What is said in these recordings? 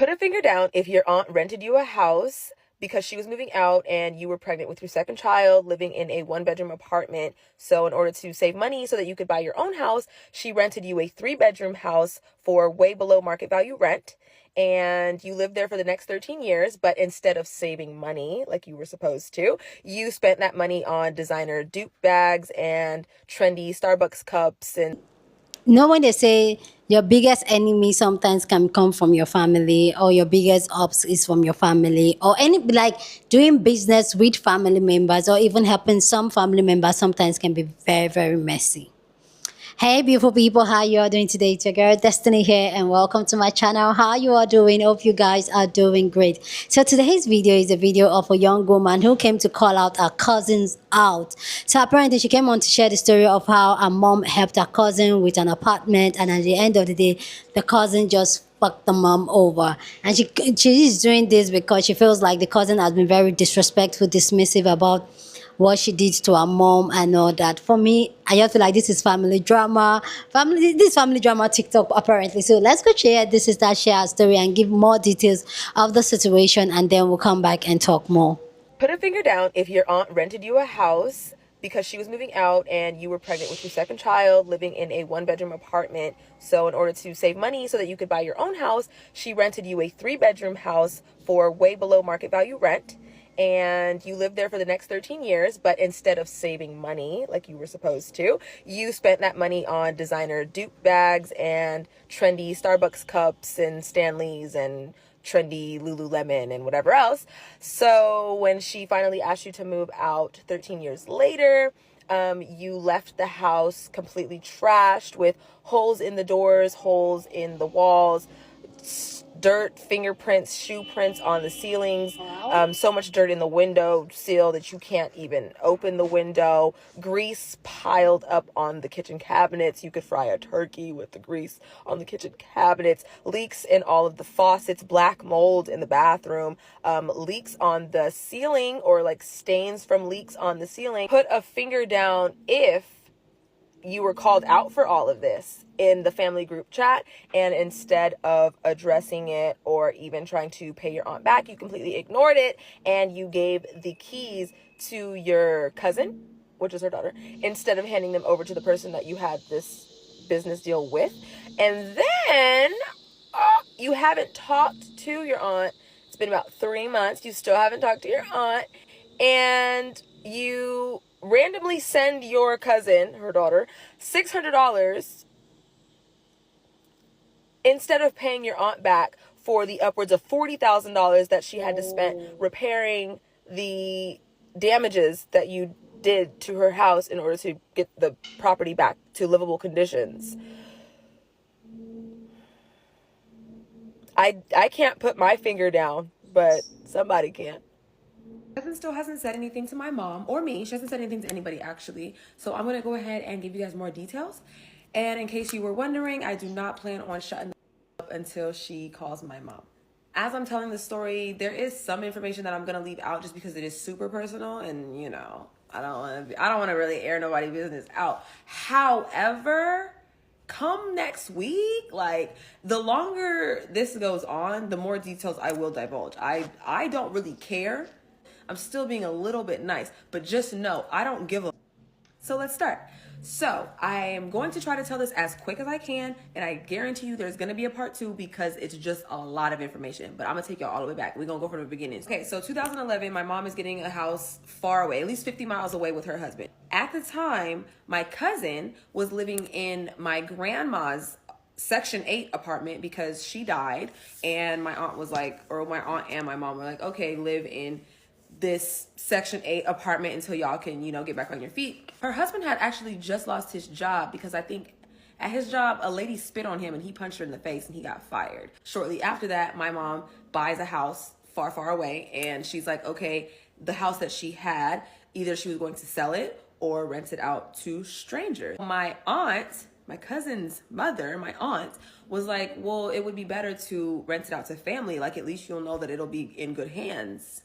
Put a finger down if your aunt rented you a house because she was moving out and you were pregnant with your second child, living in a one-bedroom apartment. So in order to save money so that you could buy your own house, she rented you a three-bedroom house for way below market value rent. And you lived there for the next 13 years, but instead of saving money like you were supposed to, you spent that money on designer dupe bags and trendy Starbucks cups and When they say your biggest enemy sometimes can come from your family, or your biggest ops is from your family, or any like doing business with family members, or even helping some family members sometimes can be very, very messy. Hey, beautiful people, how you all doing today? It's your girl Destiny here, and welcome to my channel. How you all doing? Hope you guys are doing great. So today's video is a video of a young woman who came to call out her cousins out. So apparently she came on to share the story of how her mom helped her cousin with an apartment, and at the end of the day, the cousin just fucked the mom over. And she is doing this because she feels like the cousin has been very disrespectful, dismissive about what she did to her mom and all that. For me, I just feel like this is family drama. Family drama TikTok apparently. So let's go share this is that share our story and give more details of the situation, and then we'll come back and talk more. put a finger down if your aunt rented you a house because she was moving out and you were pregnant with your second child, living in a one-bedroom apartment. So in order to save money so that you could buy your own house, she rented you a three-bedroom house for way below market value rent. And you lived there for the next 13 years, but instead of saving money like you were supposed to, you spent that money on designer dupe bags and trendy Starbucks cups and Stanleys and trendy Lululemon and whatever else. So when she finally asked you to move out 13 years later, you left the house completely trashed with holes in the doors, holes in the walls, dirt, fingerprints, shoe prints on the ceilings, so much dirt in the window sill that you can't even open the window, grease piled up on the kitchen cabinets. You could fry a turkey with the grease on the kitchen cabinets, leaks in all of the faucets, black mold in the bathroom, leaks on the ceiling, or like stains from leaks on the ceiling. Put a finger down if you were called out for all of this in the family group chat, and instead of addressing it or even trying to pay your aunt back, you completely ignored it and you gave the keys to your cousin, which is her daughter, instead of handing them over to the person that you had this business deal with. And then you haven't talked to your aunt. It's been about 3 months. You still haven't talked to your aunt, and you randomly send your cousin, her daughter, $600 instead of paying your aunt back for the upwards of $40,000 that she had to spend repairing the damages that you did to her house in order to get the property back to livable conditions. I can't put my finger down, but somebody can. Cousin still hasn't said anything to my mom or me. She hasn't said anything to anybody, actually. So I'm going to go ahead and give you guys more details. And in case you were wondering, I do not plan on shutting up until she calls my mom. As I'm telling the story, there is some information that I'm going to leave out just because it is super personal, and you know, I don't want to really air nobody's business out. However, come next week, like, the longer this goes on, the more details I will divulge. I don't really care. I'm still being a little bit nice, but just know I don't give a. So let's start. So I am going to try to tell this as quick as I can, and I guarantee you there's going to be a part 2 because it's just a lot of information, but I'm going to take y'all all the way back. We're going to go from the beginning. Okay, so 2011, my mom is getting a house far away, at least 50 miles away with her husband. At the time, my cousin was living in my grandma's Section 8 apartment because she died, and my aunt was like, or my aunt and my mom were like, okay, live in this Section 8 apartment until y'all can, get back on your feet. Her husband had actually just lost his job because I think at his job, a lady spit on him and he punched her in the face and he got fired. Shortly after that, my mom buys a house far, far away, and she's like, okay, the house that she had, either she was going to sell it or rent it out to strangers. My aunt, my cousin's mother, my aunt, was like, well, it would be better to rent it out to family. Like, at least you'll know that it'll be in good hands.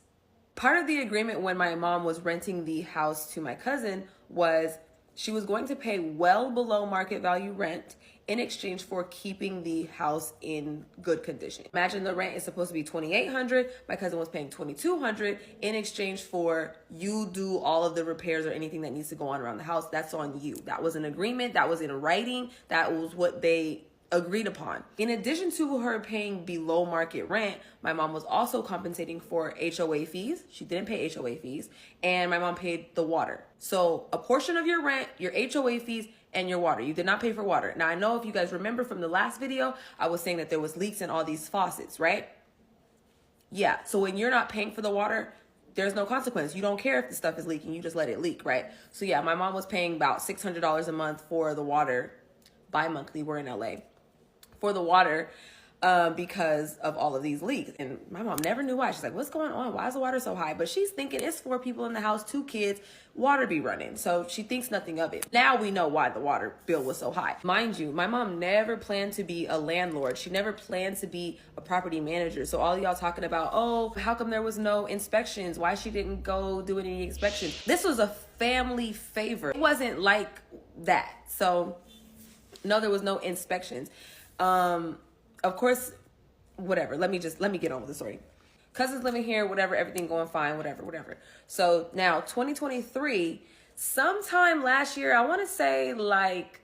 Part of the agreement when my mom was renting the house to my cousin was She was going to pay well below market value rent in exchange for keeping the house in good condition. Imagine the rent is supposed to be $2,800. My cousin was paying $2,200 in exchange for you do all of the repairs or anything that needs to go on around the house. That's on you. That was an agreement. That was in writing. That was what they agreed upon. In addition to her paying below market rent, my mom was also compensating for HOA fees. She didn't pay HOA fees, and my mom paid the water. So a portion of your rent, your HOA fees, and your water. You did not pay for water. Now I know if you guys remember from the last video, I was saying that there was leaks in all these faucets, right? Yeah, so when you're not paying for the water, there's no consequence. You don't care if the stuff is leaking, you just let it leak, right? So yeah, my mom was paying about $600 a month for the water, bi-monthly, we're in LA, for the water because of all of these leaks. And my mom never knew why. She's like, what's going on? Why is the water so high? But she's thinking it's 4 people in the house, 2 kids, water be running. So she thinks nothing of it. Now we know why the water bill was so high. Mind you, my mom never planned to be a landlord. She never planned to be a property manager. So all y'all talking about, oh, how come there was no inspections? Why she didn't go do any inspections? This was a family favor. It wasn't like that. So no, there was no inspections. Of course, whatever. Let me get on with the story. Cousins living here, whatever, everything going fine, whatever. So now 2023, sometime last year, I want to say like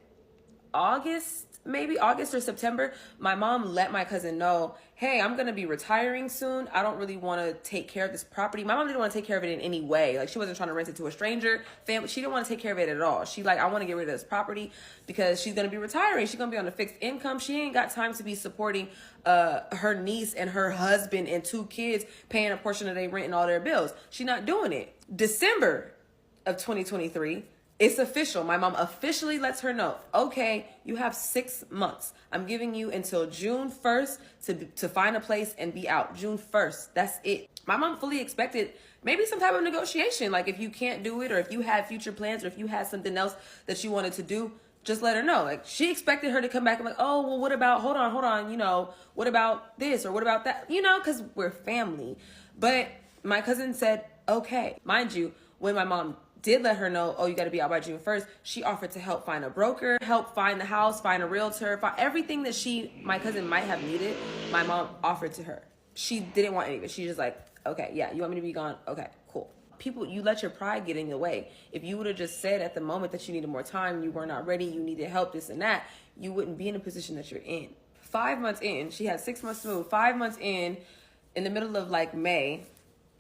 maybe August or September, my mom let my cousin know, hey, I'm going to be retiring soon. I don't really want to take care of this property. My mom didn't want to take care of it in any way. Like, she wasn't trying to rent it to a stranger, family. She didn't want to take care of it at all. She like, I want to get rid of this property because she's going to be retiring. She's going to be on a fixed income. She ain't got time to be supporting her niece and her husband and 2 kids paying a portion of their rent and all their bills. She's not doing it. December of 2023, it's official. My mom officially lets her know, okay, you have 6 months. I'm giving you until June 1st to find a place and be out. June 1st. That's it. My mom fully expected maybe some type of negotiation. Like, if you can't do it, or if you had future plans, or if you had something else that you wanted to do, just let her know. Like, she expected her to come back and like, oh, well, what about, hold on, you know, what about this or what about that? You know, because we're family. But my cousin said, okay. Mind you, when my mom did let her know, oh, you got to be out by June 1st, she offered to help find a broker, help find the house, find a realtor, find everything that my cousin might have needed. My mom offered to her. She didn't want any of it. She just like, okay, yeah, you want me to be gone? Okay, cool. People, you let your pride get in your way. If you would have just said at the moment that you needed more time, you were not ready, you needed help, this and that, you wouldn't be in a position that you're in. 5 months in, she had 6 months to move. 5 months in the middle of like May,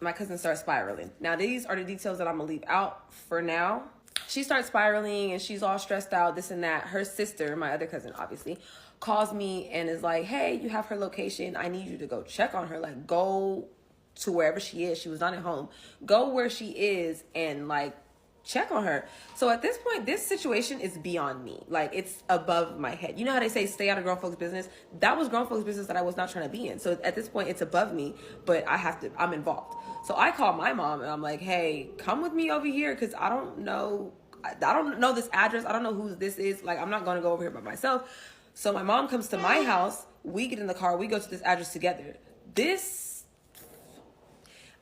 my cousin starts spiraling. Now, these are the details that I'm gonna leave out for now. She starts spiraling and she's all stressed out, this and that. Her sister, my other cousin, obviously, calls me and is like, hey, you have her location. I need you to go check on her. Like, go to wherever she is. She was not at home. Go where she is and like check on her. So at this point, this situation is beyond me. Like, it's above my head. You know how they say stay out of grown folks' business? That was grown folks' business that I was not trying to be in. So at this point, it's above me, but I'm involved. So I call my mom and I'm like, hey, come with me over here because I don't know this address. I don't know who this is. Like, I'm not going to go over here by myself. So my mom comes to my house. We get in the car. We go to this address together.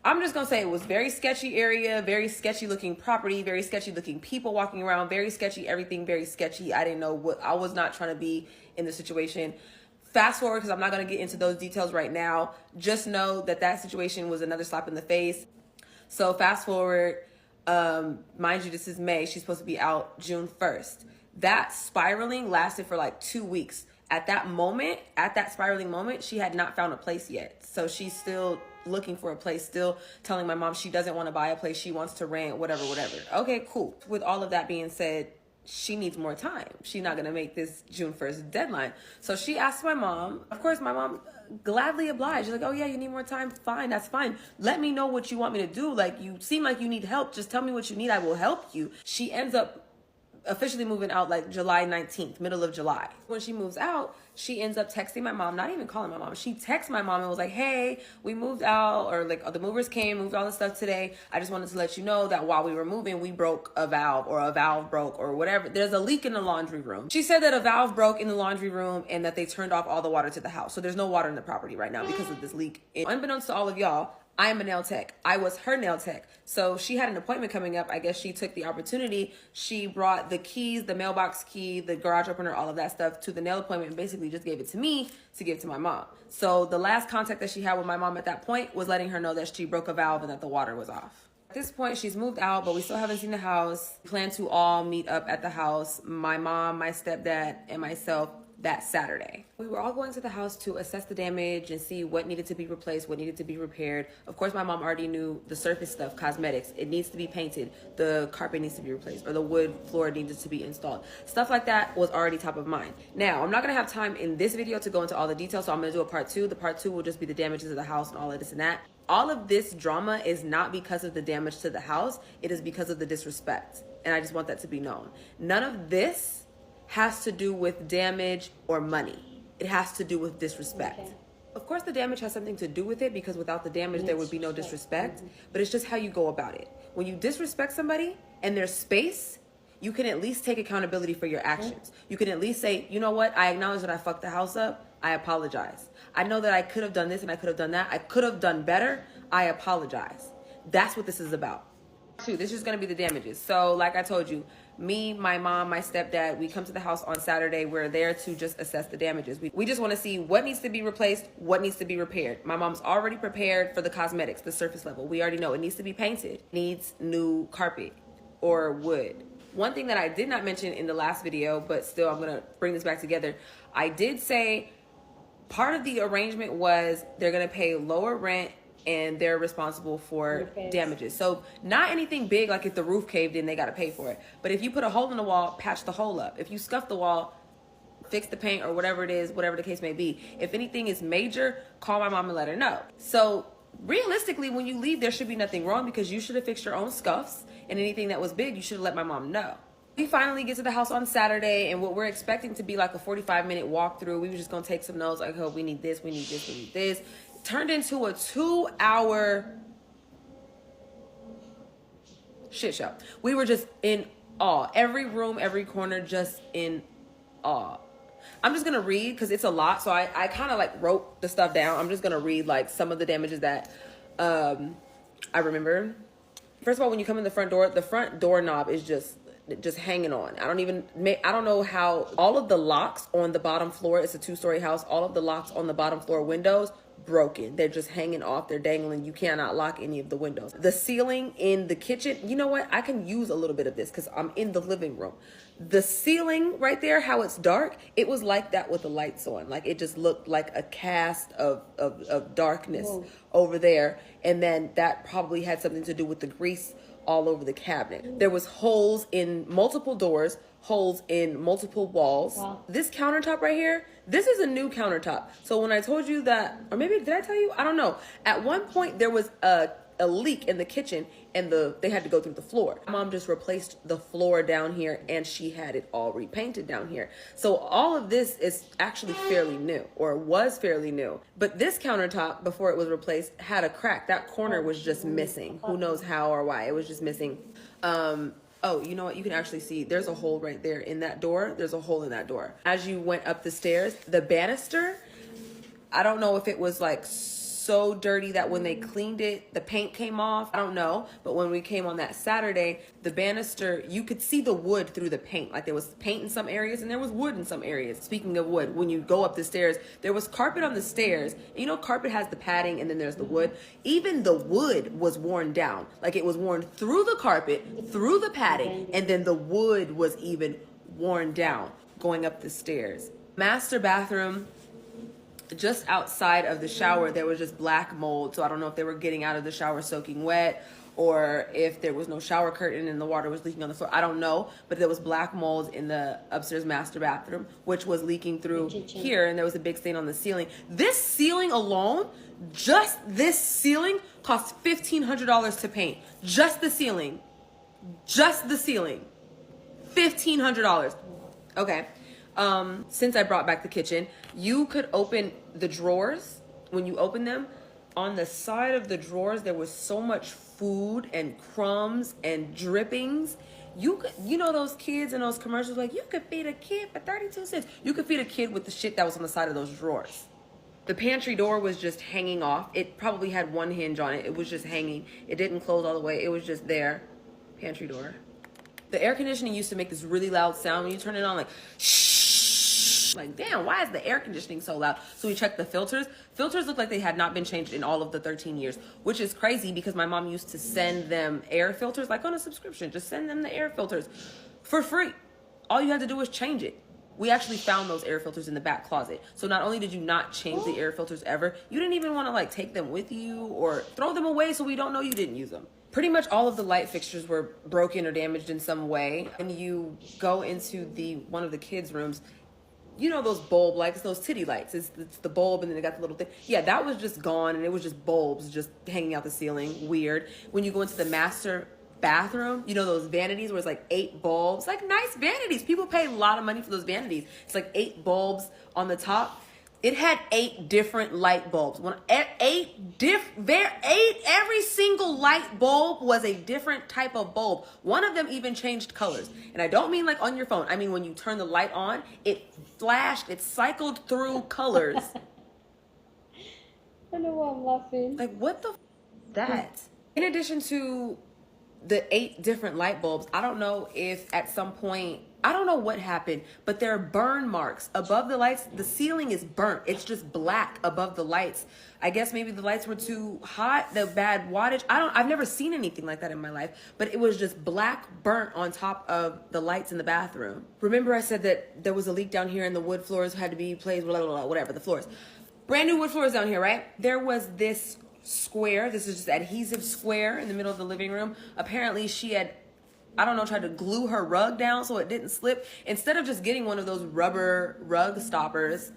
I'm just going to say it was very sketchy area, very sketchy looking property, very sketchy looking people walking around, very sketchy, everything very sketchy. I didn't know I was not trying to be in the situation. Fast forward, because I'm not going to get into those details right now. Just know that situation was another slap in the face. So fast forward, mind you, this is May. She's supposed to be out June 1st. That spiraling lasted for like 2 weeks. At that spiraling moment, she had not found a place yet. So she's still looking for a place, still telling my mom she doesn't want to buy a place, she wants to rent, whatever. Okay, cool. With all of that being said, she needs more time. She's not going to make this June 1st deadline. So she asked my mom. Of course, my mom gladly obliged. She's like, oh yeah, you need more time? Fine, that's fine. Let me know what you want me to do. Like, you seem like you need help. Just tell me what you need. I will help you. She ends up officially moving out like July 19th, middle of July. When she moves out, she ends up texting my mom, not even calling my mom. She texts my mom and was like, hey, we moved out, or like, the movers came, moved all the stuff today. I just wanted to let you know that while we were moving, we broke a valve, or a valve broke, or whatever. There's a leak in the laundry room. She said that a valve broke in the laundry room and that they turned off all the water to the house. So there's no water in the property right now because of this leak. And unbeknownst to all of y'all, I am a nail tech. I was her nail tech. So she had an appointment coming up. I guess she took the opportunity. She brought the keys, the mailbox key, the garage opener, all of that stuff to the nail appointment and basically just gave it to me to give to my mom. So the last contact that she had with my mom at that point was letting her know that she broke a valve and that the water was off. At this point, she's moved out, but we still haven't seen the house. We plan to all meet up at the house, my mom, my stepdad, and myself, that Saturday. We were all going to the house to assess the damage and see what needed to be replaced, what needed to be repaired. Of course, my mom already knew the surface stuff, cosmetics. It needs to be painted. The carpet needs to be replaced, or the wood floor needed to be installed. Stuff like that was already top of mind. Now, I'm not gonna have time in this video to go into all the details, so I'm gonna do a part two. The part two will just be the damages of the house and all of this and that. All of this drama is not because of the damage to the house. It is because of the disrespect. And I just want that to be known. None of this has to do with damage or money. It has to do with disrespect. Okay. Of course, the damage has something to do with it, because without the damage, there would be no disrespect. But it's just how you go about it. When you disrespect somebody and there's space, you can at least take accountability for your actions. You can at least say, you know what? I acknowledge that I fucked the house up. I apologize. I know that I could have done this and I could have done that. I could have done better. I apologize. That's what this is about. This is going to be the damages. So like I told you, me, my mom, my stepdad, we come to the house on Saturday. We're there to just assess the damages. We just want to see what needs to be replaced, what needs to be repaired. My mom's already prepared for the cosmetics, the surface level. We already know it needs to be painted, needs new carpet or wood. One thing that I did not mention in the last video, but still I'm going to bring this back together. I did say part of the arrangement was they're going to pay lower rent and they're responsible for damages. So not anything big, like if the roof caved in, they got to pay for it. But if you put a hole in the wall, patch the hole up. If you scuff the wall, fix the paint or whatever it is, whatever the case may be. If anything is major, call my mom and let her know. So realistically, when you leave, there should be nothing wrong, because you should have fixed your own scuffs, and anything that was big, you should have let my mom know. We finally get to the house on Saturday, and what we're expecting to be like a 45-minute walkthrough. We were just gonna take some notes, like, oh, we need this, we need this, we need this. Turned into a 2-hour shit show. We were just in awe. Every room, every corner, just in awe. I'm just gonna read because it's a lot, so I kind of like wrote the stuff down. I'm just gonna read like some of the damages that I remember. First of all, when you come in the front doorknob is just hanging on. I don't know how all of the locks on the bottom floor, it's a 2-story house, all of the locks on the bottom floor windows broken. They're just hanging off, they're dangling. You cannot lock any of the windows. The ceiling in the kitchen, you know what? I can use a little bit of this because I'm in the living room. The ceiling right there, how it's dark, it was like that with the lights on. Like it just looked like a cast of darkness over there. And then that probably had something to do with the grease all over the cabinet. There was holes in multiple doors, holes in multiple walls. Wow. This countertop right here, this is a new countertop. So when I told you that, or maybe did I tell you? I don't know. At one point there was a leak in the kitchen and they had to go through the floor. Mom just replaced the floor down here and she had it all repainted down here. So all of this is actually fairly new, or was fairly new. But this countertop, before it was replaced, had a crack. That corner was just missing. Who knows how or why? It was just missing. Oh, you know what? You can actually see there's a hole right there in that door. There's a hole in that door. As you went up the stairs, the banister, I don't know if it was like so dirty that when they cleaned it, the paint came off. I don't know. But when we came on that Saturday, the banister, you could see the wood through the paint. Like there was paint in some areas and there was wood in some areas. Speaking of wood, when you go up the stairs, there was carpet on the stairs. You know, carpet has the padding and then there's the wood. Even the wood was worn down. Like it was worn through the carpet, through the padding, and then the wood was even worn down going up the stairs. Master bathroom, just outside of the shower, there was just black mold. So I don't know if they were getting out of the shower soaking wet or if there was no shower curtain and the water was leaking on the floor. I don't know, but there was black mold in the upstairs master bathroom, which was leaking through here, and there was a big stain on the ceiling. This ceiling alone, just this ceiling, cost $1,500 to paint. Just the ceiling. Just the ceiling. $1,500. Okay. Since I brought back the kitchen, you could open the drawers. When you open them, on the side of the drawers, there was so much food and crumbs and drippings. You know those kids in those commercials, like, you could feed a kid for 32 cents. You could feed a kid with the shit that was on the side of those drawers. The pantry door was just hanging off. It probably had one hinge on it. It was just hanging. It didn't close all the way. It was just there. Pantry door. The air conditioning used to make this really loud sound when you turn it on, like shh. Like, damn, why is the air conditioning so loud? So we checked the filters. Filters look like they had not been changed in all of the 13 years, which is crazy because my mom used to send them air filters, like on a subscription. Just send them the air filters for free. All you had to do was change it. We actually found those air filters in the back closet. So not only did you not change the air filters ever, you didn't even want to like take them with you or throw them away so we don't know you didn't use them. Pretty much all of the light fixtures were broken or damaged in some way. And you go into one of the kids' rooms, you know those bulb lights, those titty lights. It's the bulb and then they got the little thing. Yeah, that was just gone and it was just bulbs just hanging out the ceiling. Weird. When you go into the master bathroom, you know those vanities where it's like 8 bulbs, like nice vanities. People pay a lot of money for those vanities. It's like 8 bulbs on the top. It had 8 different light bulbs. Every single light bulb was a different type of bulb. One of them even changed colors. And I don't mean like on your phone. I mean when you turn the light on, it flashed, it cycled through colors. I don't know why I'm laughing. Like what the that? In addition to the 8 different light bulbs, I don't know if at some point, I don't know what happened, but there are burn marks above the lights. The ceiling is burnt. It's just black above the lights. I guess maybe the lights were too hot, the bad wattage. I've never seen anything like that in my life, but it was just black burnt on top of the lights in the bathroom. Remember I said that there was a leak down here and the wood floors had to be replaced, blah, blah, blah, whatever, the floors. Brand new wood floors down here, right? There was this square. This is just adhesive square in the middle of the living room. Apparently she had, I don't know, tried to glue her rug down so it didn't slip. Instead of just getting one of those rubber rug stoppers,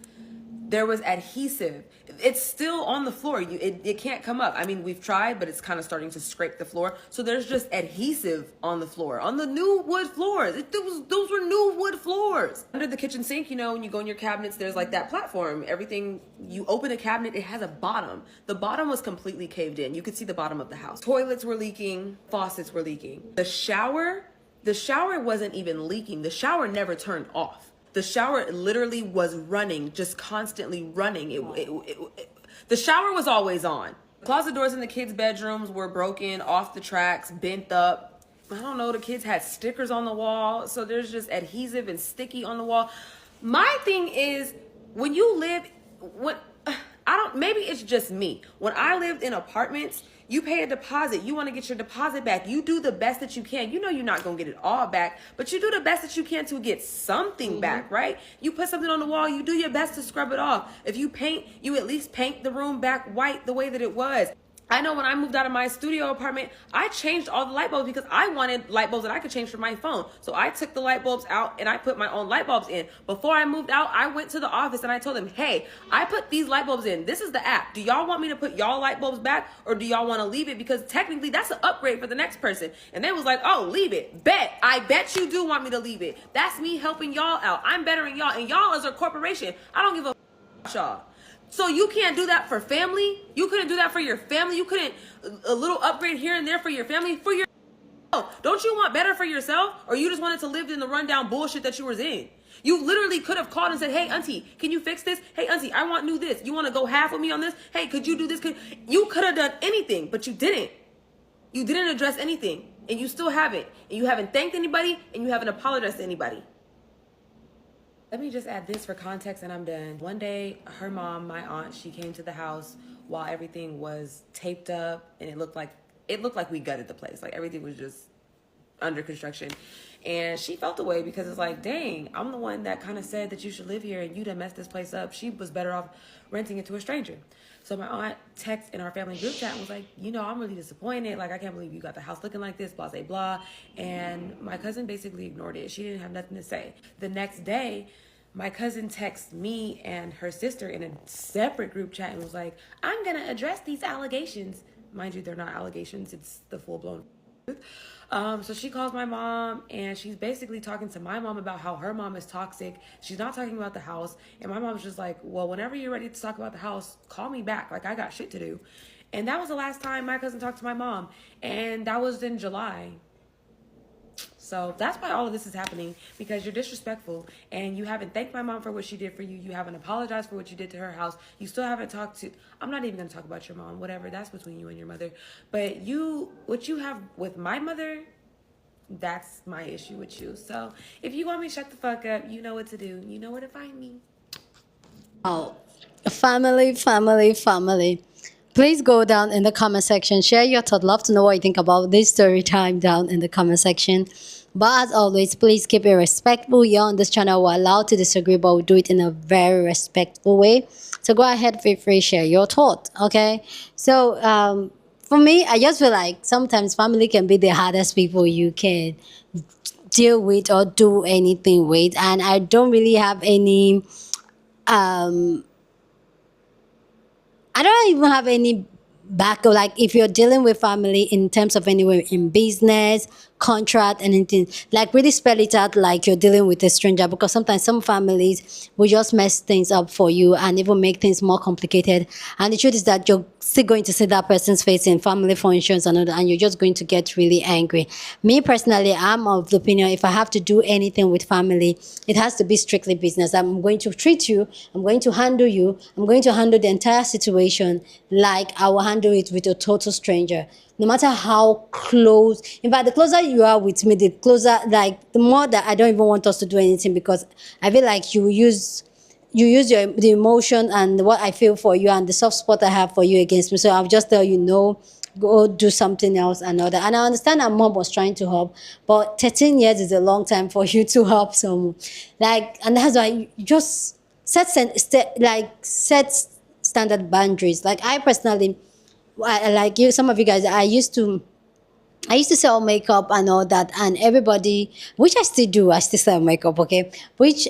there was adhesive. It's still on the floor. It can't come up. I mean, we've tried, but it's kind of starting to scrape the floor. So there's just adhesive on the floor, on the new wood floors. Those were new wood floors. Under the kitchen sink, you know, when you go in your cabinets, there's like that platform. Everything, you open a cabinet, it has a bottom. The bottom was completely caved in. You could see the bottom of the house. Toilets were leaking, faucets were leaking. The shower wasn't even leaking. The shower never turned off. The shower literally was running, just constantly running. The shower was always on. Closet doors in the kids' bedrooms were broken, off the tracks, bent up. I don't know, the kids had stickers on the wall. So there's just adhesive and sticky on the wall. My thing is, when you live, maybe it's just me. When I lived in apartments, you pay a deposit. You want to get your deposit back. You do the best that you can. You know you're not going to get it all back, but you do the best that you can to get something back, right? You put something on the wall, you do your best to scrub it off. If you paint, you at least paint the room back white the way that it was. I know when I moved out of my studio apartment, I changed all the light bulbs because I wanted light bulbs that I could change from my phone. So I took the light bulbs out and I put my own light bulbs in. Before I moved out, I went to the office and I told them, hey, I put these light bulbs in. This is the app. Do y'all want me to put y'all light bulbs back or do y'all want to leave it? Because technically that's an upgrade for the next person. And they was like, oh, leave it. I bet you do want me to leave it. That's me helping y'all out. I'm bettering y'all. And y'all is a corporation. I don't give a y'all. So you can't do that for family? You couldn't do that for your family? You couldn't, a little upgrade here and there for your family? For yourself? Don't you want better for yourself? Or you just wanted to live in the rundown bullshit that you was in? You literally could have called and said, hey, auntie, can you fix this? Hey, auntie, I want new this. You want to go half with me on this? Hey, could you do this? You could have done anything, but you didn't. You didn't address anything. And you still haven't. And you haven't thanked anybody, and you haven't apologized to anybody. Let me just add this for context and I'm done. One day, her mom, my aunt, she came to the house while everything was taped up and it looked like we gutted the place. Like everything was just under construction. And she felt the way because it's like, dang, I'm the one that kind of said that you should live here and you done messed this place up. She was better off renting it to a stranger. So my aunt texted in our family group chat and was like, you know, I'm really disappointed. Like, I can't believe you got the house looking like this, blah, blah, blah. And my cousin basically ignored it. She didn't have nothing to say. The next day, my cousin texted me and her sister in a separate group chat and was like, I'm going to address these allegations. Mind you, they're not allegations. It's the full-blown truth. So she calls my mom and she's basically talking to my mom about how her mom is toxic. She's not talking about the house. And my mom's just like, well, whenever you're ready to talk about the house, call me back. Like, I got shit to do. And that was the last time my cousin talked to my mom. And that was in July. So that's why all of this is happening, because you're disrespectful and you haven't thanked my mom for what she did for you. You haven't apologized for what you did to her house. You still haven't talked to, I'm not even going to talk about your mom, whatever. That's between you and your mother. But what you have with my mother, that's my issue with you. So if you want me to shut the fuck up, you know what to do. You know where to find me. Oh, family. Please go down in the comment section. Share your thought. Love to know what you think about this story time down in the comment section. But as always, please keep it respectful. Here on this channel, we're allowed to disagree, but we do it in a very respectful way. So go ahead, feel free, share your thought. Okay. So for me, I just feel like sometimes family can be the hardest people you can deal with or do anything with, and I don't really have any I don't even have any back, like if you're dealing with family in terms of anywhere in business, contract, anything, like really spell it out like you're dealing with a stranger, because sometimes some families will just mess things up for you and even make things more complicated. And the truth is that you're still going to see that person's face in family functions and you're just going to get really angry. Me personally, I'm of the opinion if I have to do anything with family, it has to be strictly business. I'm going to treat you, I'm going to handle you, I'm going to handle the entire situation like I will handle it with a total stranger. No matter how close, in fact, the closer you are with me, the closer, like the more that I don't even want us to do anything, because I feel like you use the emotion and what I feel for you and the soft spot I have for you against me. So I'll just tell you no, go do something else and all that. And I understand that mom was trying to help, but 13 years is a long time for you to help someone. Like, and that's why you just set standard boundaries. Like I personally, like you, some of you guys, I used to sell makeup and all that, and everybody, which I still do, I still sell makeup, okay? Which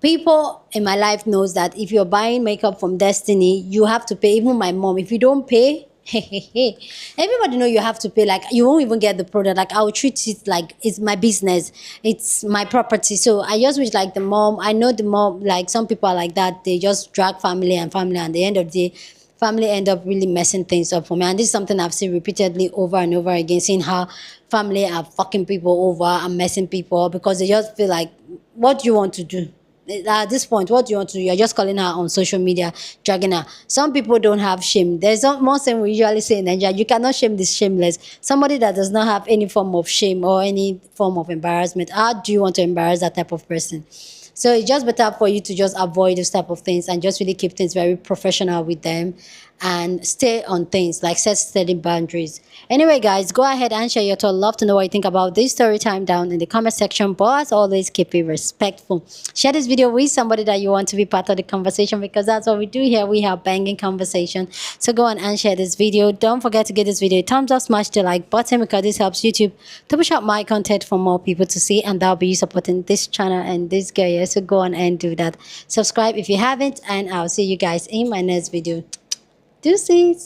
people in my life knows that if you're buying makeup from Destiny, you have to pay. Even my mom, if you don't pay, everybody know you have to pay. Like you won't even get the product. Like I'll treat it like it's my business, it's my property. So I just wish like the mom, I know the mom, like some people are like that, they just drag family, and at the end of the day, family end up really messing things up for me. And this is something I've seen repeatedly over and over again, seeing how family are fucking people over and messing people up because they just feel like, what do you want to do? At this point, what do you want to do? You're just calling her on social media, dragging her. Some people don't have shame. There's one thing we usually say in Nigeria: you cannot shame this shameless. Somebody that does not have any form of shame or any form of embarrassment, how do you want to embarrass that type of person? So it's just better for you to just avoid those type of things and just really keep things very professional with them and stay on things, like set steady boundaries. Anyway, guys, go ahead and share your thought. Love to know what you think about this story time down in the comment section. But as always, keep it respectful. Share this video with somebody that you want to be part of the conversation, because that's what we do here. We have banging conversation. So go on and share this video. Don't forget to give this video a thumbs up, smash the like button, because this helps YouTube to push out my content for more people to see, and that'll be you supporting this channel and this girl here. So go on and do that. Subscribe if you haven't, and I'll see you guys in my next video. Deuces.